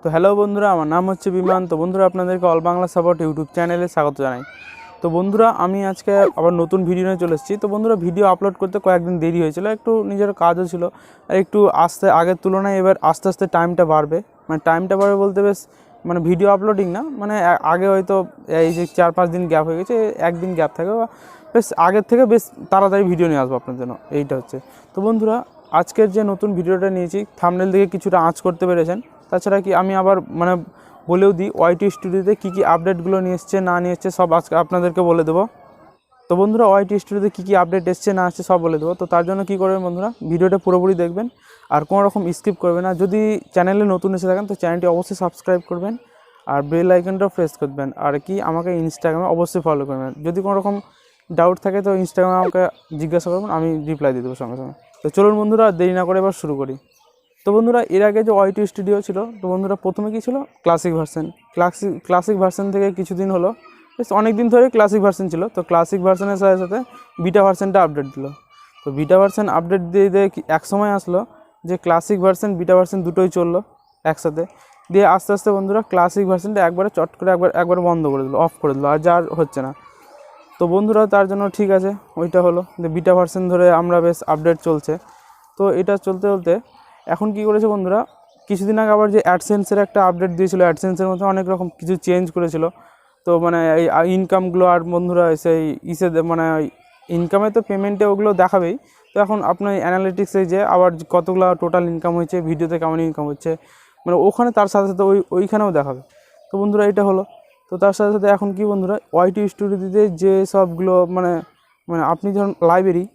তো হ্যালো বন্ধুরা, আমার নাম হচ্ছে বিমান। তো বন্ধুরা, আপনাদেরকে অল বাংলা সাপোর্ট ইউটিউব চ্যানেলে স্বাগত জানাই। তো বন্ধুরা, আমি আজকে আবার নতুন ভিডিও নিয়ে চলে এসেছি। তো বন্ধুরা, ভিডিও আপলোড করতে কয়েকদিন দেরি হয়েছিল, একটু নিজের কাজও ছিল, একটু আগের তুলনায় এবার আস্তে আস্তে টাইমটা বাড়বে। মানে টাইমটা বাড়বে বলতে বেশ মানে ভিডিও আপলোডিং না, মানে আগে হয়তো এই যে 4-5 দিন গ্যাপ হয়ে গেছে, একদিন গ্যাপ থাকে, বেশ আগের থেকে বেশ তাড়াতাড়ি ভিডিও নিয়ে আসবো আপনার জন্য, এইটা হচ্ছে। তো বন্ধুরা, আজকের যে নতুন ভিডিওটা নিয়েছি, থাম্বনেল থেকে কিছুটা আঁচ করতে পেরেছেন। তাছাড়া কি আমি আবার মানে বলেও দিই, ওয়াইটি স্টুডিওতে কী কী আপডেটগুলো নিয়ে এসছে না নিয়ে এসছে সব আজকে আপনাদেরকে বলে দেবো। তো বন্ধুরা, ওয়াইটি স্টুডিওতে কী কী আপডেট এসছে না আসছে সব বলে দেবো। তো তার জন্য কী করবেন বন্ধুরা, ভিডিওটা পুরোপুরি দেখবেন আর কোনো রকম স্কিপ করবেন না। যদি চ্যানেলে নতুন এসে থাকেন তো চ্যানেলটি অবশ্যই সাবস্ক্রাইব করবেন আর বেল আইকনটাও প্রেস করবেন। আর কি আমাকে ইনস্টাগ্রামে অবশ্যই ফলো করবেন। যদি কোনো রকম ডাউট থাকে তো ইনস্টাগ্রামে আমাকে জিজ্ঞাসা করবেন, আমি রিপ্লাই দিয়ে দেবো সঙ্গে সঙ্গে। তো চলুন বন্ধুরা, দেরি না করে এবার শুরু করি। তো বন্ধুরা, এর আগে যে ওয়াইটি স্টুডিও ছিল, তো বন্ধুরা প্রথমে কী ছিল, ক্লাসিক ভার্সন থেকে কিছুদিন হলো, বেশ অনেক দিন ধরে ক্লাসিক ভার্সন ছিল। তো ক্লাসিক ভার্সনের সাথে সাথে বিটা ভার্সনটা আপডেট দিল। তো বিটা ভার্সন আপডেট দিয়ে এক সময় আসলো যে ক্লাসিক ভার্সন বিটা ভার্সন দুটোই চললো একসাথে। দিয়ে আস্তে আস্তে বন্ধুরা ক্লাসিক ভার্সনটা একবারে চট করে একবার বন্ধ করে দিল, অফ করে দিল, আর যা হচ্ছে না। তো বন্ধুরা, তার জন্য ঠিক আছে, ওইটা হলো যে বিটা ভার্সন ধরে আমরা বেশ আপডেট চলছে। তো এটা চলতে চলতে এখন কি করেছে বন্ধুরা, কিছুদিন আগে আবার যে অ্যাডসেন্সের একটা আপডেট দিয়েছিল, অ্যাডসেন্সের মধ্যে অনেক রকম কিছু চেঞ্জ করেছিল। তো মানে এই ইনকামগুলো আর বন্ধুরা সেই মানে ইনকামে তো পেমেন্টে ওগুলো দেখাবেই। তো এখন আপনার অ্যানালিটিক্সে যে আবার কতগুলো টোটাল ইনকাম হয়েছে, ভিডিওতে কেমন ইনকাম হচ্ছে, মানে ওখানে তার সাথে সাথে ওইখানেও দেখাবে। তো বন্ধুরা, এটা হলো। তো তার সাথে সাথে এখন কি বন্ধুরা, ওয়াইটি স্টুডিওতে যে সবগুলো মানে মানে আপনি যখন লাইব্রেরি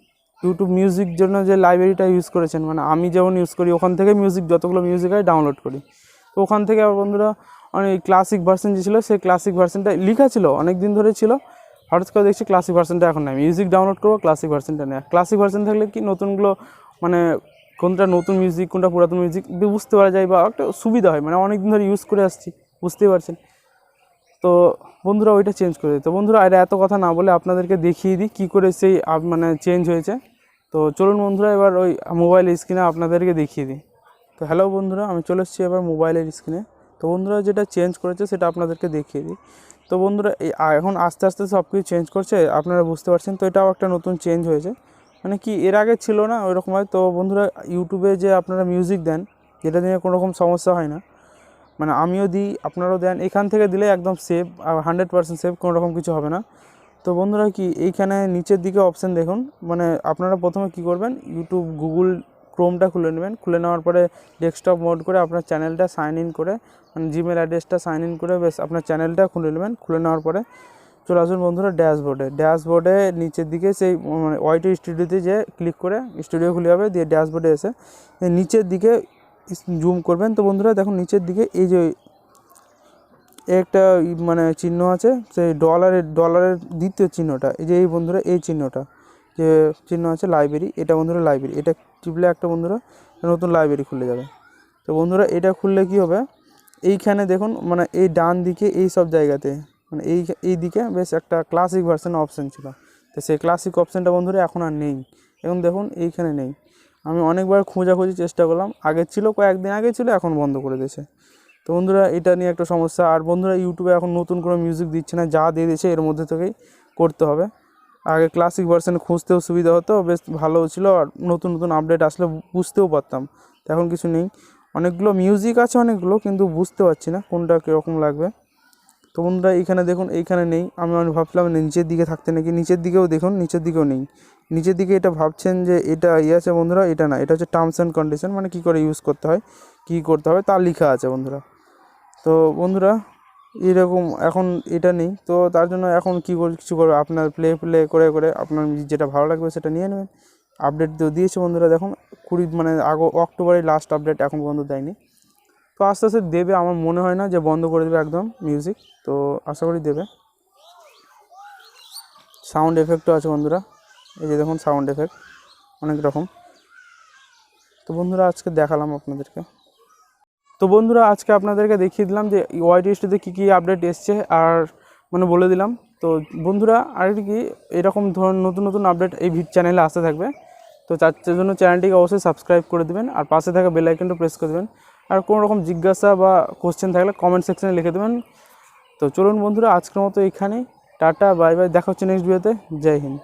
ইউটিউব মিউজিক জন্য যে লাইব্রেরিটা ইউজ করেছেন, মানে আমি যেমন ইউজ করি, ওখান থেকে যতগুলো মিউজিক হয় ডাউনলোড করি। তো ওখান থেকে আবার বন্ধুরা অনেক ক্লাসিক ভার্সন যে ছিল, সেই ক্লাসিক ভার্সনটা লেখা ছিল অনেক দিন ধরে ছিল, হঠাৎ করে দেখছি ক্লাসিক ভার্সনটা এখন নেই। মিউজিক ডাউনলোড করবো, ক্লাসিক ভার্সনটা নেই। ক্লাসিক ভার্সন থাকলে কি নতুনগুলো মানে কোনটা নতুন মিউজিক কোনটা পুরাতন মিউজিক বুঝতে পারা যায়, বা একটা সুবিধা হয়, মানে অনেক দিন ধরে ইউজ করে আসছি, বুঝতেই পারছেন। তো বন্ধুরা, ওইটা চেঞ্জ করে দিই। তো বন্ধুরা, এটা এত কথা না বলে আপনাদেরকে দেখিয়ে দিই কী করে সেই মানে চেঞ্জ হয়েছে। তো চলুন বন্ধুরা, এবার ওই মোবাইলের স্ক্রিনে আপনাদেরকে দেখিয়ে দিই। তো হ্যালো বন্ধুরা, আমি চলে এসেছি এবার মোবাইলের স্ক্রিনে। তো বন্ধুরা, যেটা চেঞ্জ করেছে সেটা আপনাদেরকে দেখিয়ে দিই। তো বন্ধুরা, এই এখন আস্তে আস্তে সব কিছু চেঞ্জ করছে, আপনারা বুঝতে পারছেন। তো এটাও একটা নতুন চেঞ্জ হয়েছে, মানে কি এর আগে ছিল না ওইরকমভাবে। তো বন্ধুরা, ইউটিউবে যে আপনারা মিউজিক দেন, যেটা নিয়ে কোনো রকম সমস্যা হয় না, মানে আমিও দিই আপনারাও দেন, এখান থেকে দিলে একদম সেভ, আর 100% সেভ, কোনো রকম কিছু হবে না। তো বন্ধুরা, কি এইখানে নিচের দিকে অপশান দেখুন, মানে আপনারা প্রথমে কি করবেন, ইউটিউব গুগল ক্রোমটা খুলে নেবেন। খুলে নেওয়ার পরে ডেস্কটপ মোড করে আপনার চ্যানেলটা সাইন ইন করে, মানে জিমেল অ্যাড্রেসটা সাইন ইন করে বেশ আপনার চ্যানেলটা খুলে নেবেন। খুলে নেওয়ার পরে চলে আসুন বন্ধুরা ড্যাশবোর্ডে নিচের দিকে সেই মানে ওয়াইটি স্টুডিওতে যে ক্লিক করে স্টুডিও খুলে যাবে। দিয়ে ড্যাশবোর্ডে এসে নিচের দিকে জুম করবেন। তো বন্ধুরা দেখুন, নিচের দিকে এই যে একটা মানে চিহ্ন আছে, সেই ডলারের দ্বিতীয় চিহ্নটা, এই যে এই বন্ধুরা এই চিহ্নটা যে চিহ্ন আছে লাইব্রেরি, এটা বন্ধুরা লাইব্রেরি, এটা টিপলে একটা বন্ধুরা নতুন লাইব্রেরি খুলে যাবে। তো বন্ধুরা, এটা খুললে কি হবে, এইখানে দেখুন মানে এই ডান দিকে এই সব জায়গাতে মানে এই দিকে বেশ একটা ক্লাসিক ভার্সন অপশান ছিল। তো সেই ক্লাসিক অপশানটা বন্ধুরা এখন আর নেই, এখন দেখুন এইখানে নেই। আমি অনেকবার খোঁজাখুঁজি চেষ্টা করলাম, আগে ছিল, কয়েকদিন আগে ছিল, এখন বন্ধ করে দিয়েছে। তো বন্ধুরা, এটা নিয়ে একটা সমস্যা। আর বন্ধুরা, ইউটিউবে এখন নতুন কোনো মিউজিক দিচ্ছে না, যা দিয়ে দিয়েছে এর মধ্যে থেকেই করতে হবে। আগে ক্লাসিক ভার্সন খুঁজতেও সুবিধা হতো, বেশ ভালোও ছিল, আর নতুন নতুন আপডেট আসলে বুঝতেও পারতাম। তো এখন কিছু নেই, অনেকগুলো মিউজিক আছে অনেকগুলো, কিন্তু বুঝতে পারছি না কোনটা কীরকম লাগবে। তো বন্ধুরা, এইখানে দেখুন এইখানে নেই। আমি ভাবছিলাম নিচের দিকে থাকতে নাকি, নিচের দিকেও দেখুন, নিচের দিকেও নেই। নিচের দিকে এটা ভাবছেন যে এটা আছে বন্ধুরা, এটা না, এটা হচ্ছে টার্মস অ্যান্ড কন্ডিশন, মানে কী করে ইউজ করতে হয়, কী করতে হবে তা লেখা আছে বন্ধুরা। তো বন্ধুরা, এরকম এখন এটা নেই। তো তার জন্য এখন কিছু করবে, আপনার প্লে করে করে আপনার যেটা ভালো লাগবে সেটা নিয়ে নেবেন। আপডেট দিয়েছে বন্ধুরা, দেখুন মানে অক্টোবরের লাস্ট আপডেট, এখন পর্যন্ত দেয়নি। তো আস্তে আস্তে দেবে, আমার মনে হয় না যে বন্ধ করে দেবে একদম মিউজিক, তো আশা করি দেবে। সাউন্ড এফেক্টও আছে বন্ধুরা, এই যে দেখুন সাউন্ড এফেক্ট অনেক রকম। তো বন্ধুরা, আজকে দেখালাম আপনাদেরকে। তো বন্ধুরা, আজকে আপনাদেরকে দেখিয়ে দিলাম যে ওয়াইটি স্টুডিওতে কী কী আপডেট এসছে, আর মানে বলে দিলাম। তো বন্ধুরা, আরেকটি কি এরকম ধরুন নতুন নতুন আপডেট এই চ্যানেলে আসতে থাকবে। তো তার জন্য চ্যানেলটিকে অবশ্যই সাবস্ক্রাইব করে দেবেন, আর পাশে থাকা বেল আইকনটা প্রেস করে দেবেন। আর কোনো রকম জিজ্ঞাসা বা কোশ্চেন থাকলে কমেন্ট সেকশনে লিখে দেবেন। তো চলুন বন্ধুরা, আজকের মতো এখানেই। টাটা, বাই বাই, দেখা হচ্ছে নেক্সট ভিডিওতে। জয় হিন্দ।